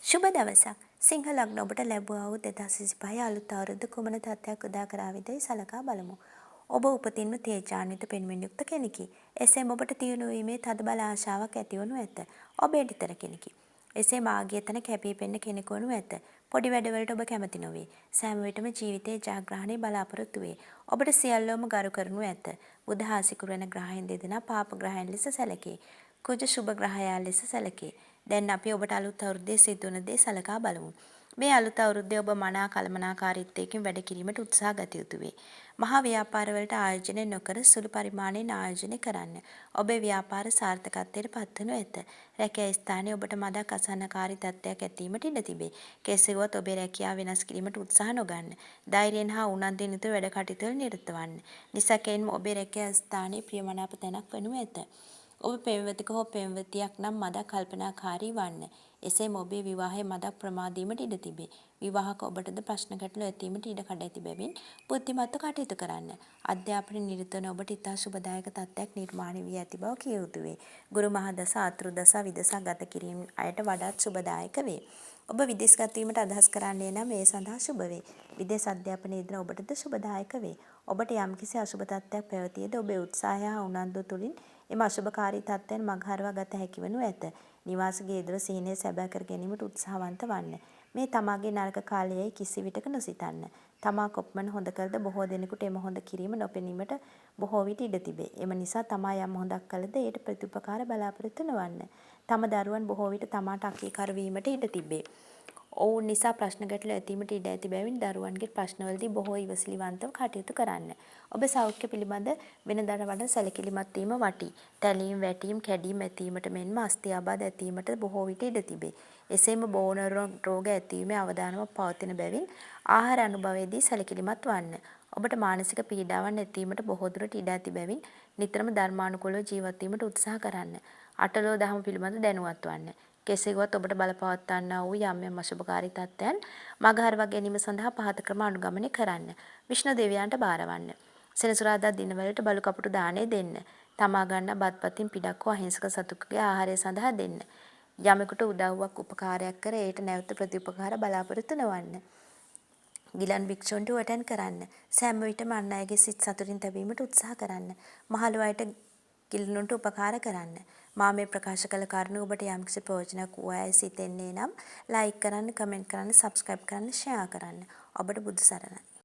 සුබ දවසක්. සිංහ ලග්න ඔබට ලැබුවා වූ 2025 අලුත් අවුරුද්ද කුමන තත්ත්වයක් උදා කරාවිදයි සලකා බලමු. ඔබ උපතින්ම තේජාන්විත පෙන්වීම යුක්ත කෙනෙකි. එසේම ඔබට තියුණු වීමේ තදබල ආශාවක් ඇතිවනු ඇත. ඔබ එඩිතර කෙනෙකි. එසේ මාගිය තැන කැපී පෙනෙන කෙනෙකු වනු ඇත. පොඩි වැඩවලට ඔබ කැමති නොවේ. සෑම විටම ජීවිතයේ ජයග්‍රහණය බලාපොරොත්තු වේ. ඔබට සියල්ලෝම ගරු කරනු ඇත. බුධ හා සිකුරු යන ග්‍රහයන් දෙදෙනා පාප ග්‍රහයන් ලෙස සැලකේ. කුජ ශුභ ග්‍රහයා ලෙස සැලකේ. දැන් අපි ඔබට අලුත් අවුරුද්දේ සිදුවන දේ සලකා බලමු. මේ අලුත් අවුරුද්දේ ඔබ මනා කළමනාකාරීත්වයකින් වැඩ කිරීමට උත්සාහ ගත යුතු වේ. මහා ව්‍යාපාරවලට ආයෝජනය නොකර සුළු පරිමාණයෙන් ආයෝජනය කරන්න. ඔබේ ව්‍යාපාර සාර්ථකත්වයට පත්වනු ඇත. රැකියා ස්ථානයේ ඔබට මදක් අසහනකාරී තත්ත්වයක් ඇතිවීමට ඉඩ තිබේ. කෙසේ වුවත් ඔබේ රැකියාව වෙනස් කිරීමට උත්සාහ නොගන්න. ධෛර්යයෙන් හා උනන්දුවෙන් යුතුව වැඩ කටයුතු වල නිරත වන්න. නිසකයෙන්ම ඔබේ රැකියා ස්ථානයේ ප්‍රියමනාප තැනක් වනු ඇත. ඔබ පෙම්වතෙකු හෝ පෙම්වතියක් නම් මදක් කල්පනාකාරී වන්න. එසේම ඔබේ විවාහය මදක් ප්‍රමාදීමට ඉඩ තිබේ. විවාහක ඔබටද ප්‍රශ්න ගැටලු ඇතිවීමට ඉඩ කඩ ඇති බැවින් බුද්ධිමත්ව කටයුතු කරන්න. අධ්‍යාපනයේ නිරත වන ඔබට ඉතා සුබදායක තත්ත්වයක් නිර්මාණය වී ඇති බව කිය යුතු වේ. ගුරු මහදස අතුරු දස විදසා ගත කිරීම අයට වඩාත් සුබදායක වේ. ඔබ විදේශගත වීමට අදහස් කරන්නේ නම් ඒ සඳහා සුබ වේ. විදේශ අධ්‍යාපනයේ යෙදෙන ඔබටද සුබදායක වේ. ඔබට යම්කිසි අසුබ තත්ත්වයක් පැවතියද ඔබේ උත්සාහය හා උනන්දුව තුළින් එම අශුභකාරී තත්ත්වයන් මගහරවා ගත හැකි වනු ඇත. නිවාස ගේ සිහිනය සැබෑ කර ගැනීමට උත්සාහවන්ත වන්න. මේ තමාගේ නරක කාලයයි කිසි විටක නොසිතන්න. තමා කොපමණ හොඳ කළද බොහෝ දෙනෙකුට එම හොඳ කිරීම නොපෙනීමට බොහෝ විට ඉඩ තිබේ. එම නිසා තමා යම් හොඳක් කළද එයට ප්‍රතිඋපකාර බලාපොරොත්තු නොවන්න. තම දරුවන් බොහෝ විට තමාට අකීකරු වීමට ඉඩ තිබේ. ඔවුන් නිසා ප්‍රශ්න ගැටලු ඇතිවීමට ඉඩ ඇති බැවින් දරුවන්ගේ ප්‍රශ්නවලදී බොහෝ ඉවසිලිවන්තව කටයුතු කරන්න. ඔබ සෞඛ්‍ය පිළිබඳ වෙනදාට වඩා සැලකිලිමත් වීම වටී. තැලීම්, වැටීම්, කැඩීම් ඇතිවීමට මෙන්ම අස්ථි ආබාධ ඇතිවීමට බොහෝ විට ඉඩ තිබේ. එසේම බෝන රෝග ඇතිවීමේ අවදානමක් පවතින බැවින් ආහාර අනුභවයේදී සැලකිලිමත් වන්න. ඔබට මානසික පීඩාවන් ඇතිවීමට බොහෝ දුරට ඉඩ ඇති බැවින් නිතරම ධර්මානුකූලව ජීවත් වීමට උත්සාහ කරන්න. අටලෝ දහම පිළිබඳ දැනුවත් වන්න. කෙසේවත් ඔබට බලපවත්වන්නා වූ යම් යම් අශුභකාරී තත්ත්වයන් මගහරවා ගැනීම සඳහා පහත ක්‍රම අනුගමනය කරන්න. විෂ්ණු දෙවියන්ට බාරවන්න. සෙනසුරාදා දිනවලට බලු කපුටු දාණය දෙන්න. තමා ගන්නා බත්පතින් පිටක් හෝ අහිංසක සතුකගේ ආහාරය සඳහා දෙන්න. යමෙකුට උදව්වක් උපකාරයක් කර ඒට නැවත ප්‍රතිඋපකාර බලාපොරොත්තු නොවන්න. ගිලන් භික්ෂුන්ට වටන් කරන්න. සෑම විටම අන් අයගේ සිත් සතුටින් තැබීමට උත්සාහ කරන්න. මහලු අයට ගිලනුන්ට උපකාර කරන්න. මා මේ ප්‍රකාශ කළ කරුණු ඔබට යම්කිසි ප්‍රයෝජනයක් වූ අය සිතෙන්නේ නම් ලයික් කරන්න, කමෙන්ට් කරන්න, සබ්ස්ක්‍රයිබ් කරන්න, ෂෙයා කරන්න. ඔබට බුදු සරණයි.